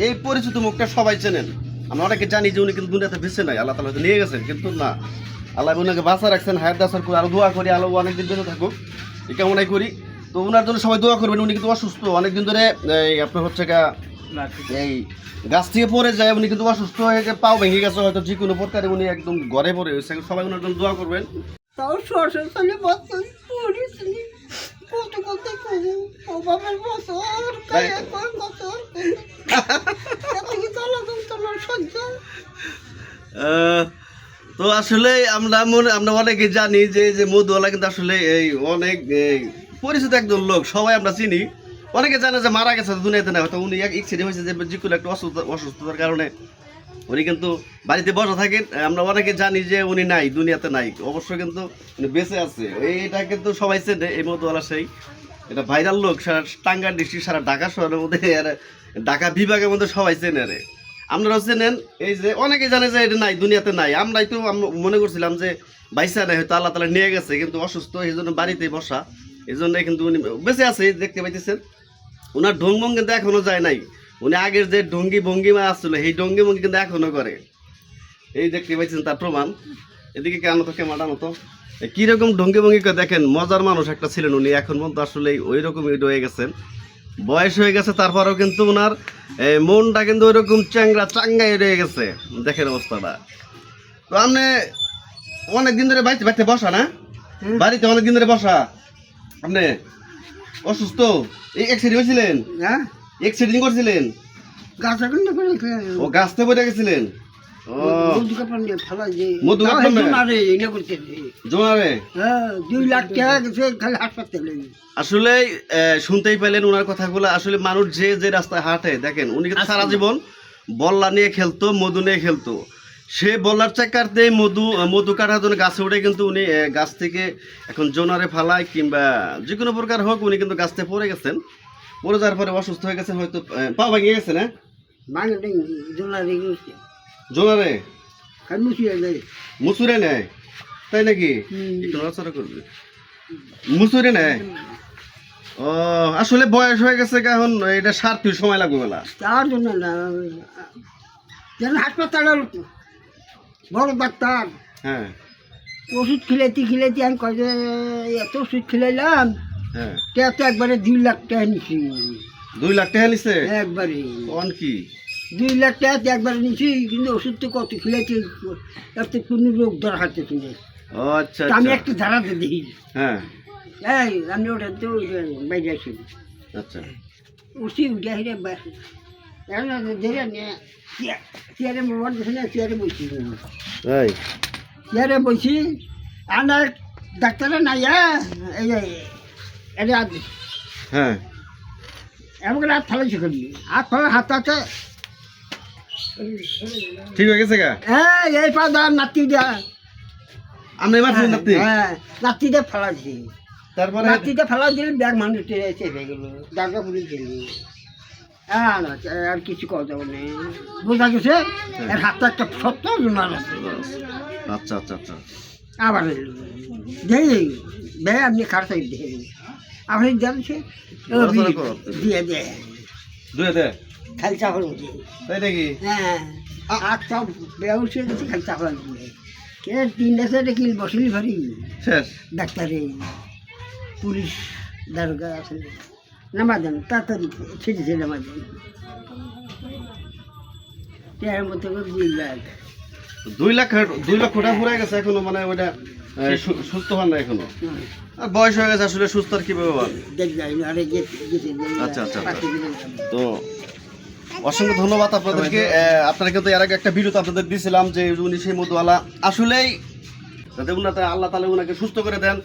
এই পরিচিত মুখটা সবাই চেনেন। আমরা অনেকে জানি যে উনি কিন্তু দুনিয়াতে বেঁচে নাই, আল্লাহ তাআলা নিয়ে গেছেন, কিন্তু না, আল্লাহ ওনাকে বাঁচা রাখছেন, হায়াত দাসার করে আরো দোয়া করি আলো অনেকদিন বেঁচে থাকুক, এই কামনাই করি। তো ওনার জন্য সবাই দোয়া করবেন। উনি কিন্তু অসুস্থ অনেকদিন ধরে, আপনার হচ্ছে এই গাছ থেকে পড়ে যায়, উনি কিন্তু অসুস্থ হয়ে পাও ভেঙে গেছে, হয়তো যে কোনো প্রকারে উনি একদম ঘরে পড়ে হয়েছে। সবাই ওনার জন্য দোয়া করবেন। তাও সরষে বছর পড়েছিলি কত কত অভাবের বছর বছর সহ্য। তো আসলে আমরা অনেকে জানি যে মধুওয়ালা কিন্তু আসলে এই অনেক পরিচিত একজন লোক, সবাই আমরা চিনি। অনেকে জানে যে মারা গেছে দুনিয়াতে না, হয়তো উনি এক্সিডেন্ট হয়েছে যে যে কোনো একটা অসুস্থতার কারণে উনি কিন্তু বাড়িতে বসে থাকেন। আমরা অনেকে জানি যে উনি নাই, দুনিয়াতে নাই, অবশ্যই কিন্তু উনি বেঁচে আছে। এইটা কিন্তু সবাই চেনে, এই মধুওয়ালা সেই এটা ভাইরাল লোক, সারা টাঙ্গাইল ডিস্ট্রিক্ট, সারা ঢাকা শহরের মধ্যে, ঢাকা বিভাগের মধ্যে সবাই চেনে রে। আপনারাও চেনেন। এই যে অনেকে জানে যে এটা নাই, দুনিয়াতে নাই। আমরাই তো মনে করছিলাম যে বাইসা নাই, হয়তো আল্লাহ তাআলা নিয়ে গেছে, কিন্তু অসুস্থ, এই জন্য বাড়িতেই বসা, এই জন্য কিন্তু উনি বেঁচে আছে, দেখতে পাইতেছেন। ওনার ঢঙ্গি কিন্তু এখনো যায় নাই। উনি আগের যে ভঙ্গিমা আসছিল, সেই ভঙ্গি কিন্তু এখনো করে, এই দেখতে পাইছেন তার প্রমাণ। এদিকে কেন তো কেমাটা মতো কিরকম ভঙ্গি করে দেখেন, মজার মানুষ একটা ছিলেন উনি। এখন পর্যন্ত আসলে ওই রকমই রয়ে গেছেন, বয়স হয়ে গেছে, তারপরেও কিন্তু ওনার মনটা কিন্তু ওই রকম চাঙ্গাই রয়ে গেছে। দেখেন অবস্থাটা। তো আপনি অনেকদিন ধরে বাড়িতে বসা না, বাড়িতে অনেকদিন ধরে বসা, আপনি অসুস্থ, এই অ্যাক্সিডেন্ট হয়েছিলেন? হ্যাঁ, অ্যাক্সিডেন্ট করছিলেন? ও গাছ থেকে পড়ে গেছিলেন? আসলে শুনতেই পেলেন ওনার কথাগুলো। আসলে মানুষ যে রাস্তায় হাঁটে, দেখেন উনি কিন্তু সারা জীবন বল্লা নিয়ে খেলতো, মধু নিয়ে খেলতো। সে বল্লার চাকারতে মধু কাটার জন্য গাছে উঠে কিন্তু উনি গাছ থেকে এখন জোনারে ফালায় কিংবা যে কোনো প্রকার হোক, উনি কিন্তু গাছ থেকে পড়ে গেছেন। পড়ে যাওয়ার পরে অসুস্থ হয়ে গেছেন, হয়তো পা ভেঙে গেছে না? জোনারে মুসুরে নেয়, তাই নাকি? করবে মুসুরে নেয়। ও আসলে বয়স হয়ে গেছে, এখন এটা সারতে সময় লাগবে বেলা, তার জন্য না। যেন হাসপাতাল বড় ডাক্তার, হ্যাঁ, ওষুধ খিলাইতে আমি কয় যে এত ওষুধ খিলাইলাম, হ্যাঁ, তো একবারে 2 লাখ টাকা নিছি। 2 লাখ টাকা নিছে একবারে? কোন কি 2 লাখ টাকা একবারে নিছি, কিন্তু ওষুধ তো কত খিলাইতে, এত কোনো রোগ ধরা হাতে কিনে। ও আচ্ছা, আমি একটু ধারাতে দেখি। হ্যাঁ, এই আমি ওটা তো বাইরে আসি, আচ্ছা, উঠি উঠে আসলে ধরে চেয়ারে মোবাইল বসে না, চেয়ারে বসি, এই চেয়ারে বসি। আর ডাক্তারে নাই, এই হ্যাঁ, এমন করে হাত ফালাইছি করি, হাত ফালা হাত হাতে ঠিক হয়ে গেছে গা? এই পা দা নাতি দা, আমি মারছি নাতি? হ্যাঁ, নাতিতে ফালাইছি। তারপরে নাতিতে ফালা দিলে ব্যাগ মানুষ চেপে গেল, দাগা পুরি গেল। আর কিছু কথা বলে বোঝা গেছে, এর হাতটা একটা সত্য মার আছে। আচ্ছা আচ্ছা আচ্ছা, আবার দেখি বে আপনি খারাপ দেখে আপনি জানছে দিয়ে দেয়, দুয়ে দে খালি চাপড় দিয়ে, তাই নাকি? হ্যাঁ, আর সব ব্যবসা গেছে খালি চাপড় দিয়ে। কে 3 বছর কিল বসিলি ভারি শেষ ডাক্তারে, পুলিশ দারোগা আছে, নামাজেন তাড়াতাড়ি ছেড়েছে, নামাজেন এর মধ্যে 2 লাখ 2 লক্ষ টাকা পুরে গেছে এখনো, মানে ওইটা সুস্থ হন না এখনো, আর বয়স হয়ে গেছে। আসলে সুস্থ আর কিভাবে হন? আচ্ছা আচ্ছা, তো অসংখ্য ধন্যবাদ আপনাদেরকে। আপনারা কিন্তু এর আগে একটা ভিডিও তো আপনাদের দিয়েছিলাম যে উনি সেই মধুওয়ালা, আসলেই যাতে আল্লাহ তাআলা উনাকে সুস্থ করে দেন।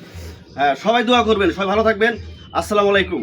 সবাই দোয়া করবেন, সবাই ভালো থাকবেন। আসসালামু আলাইকুম।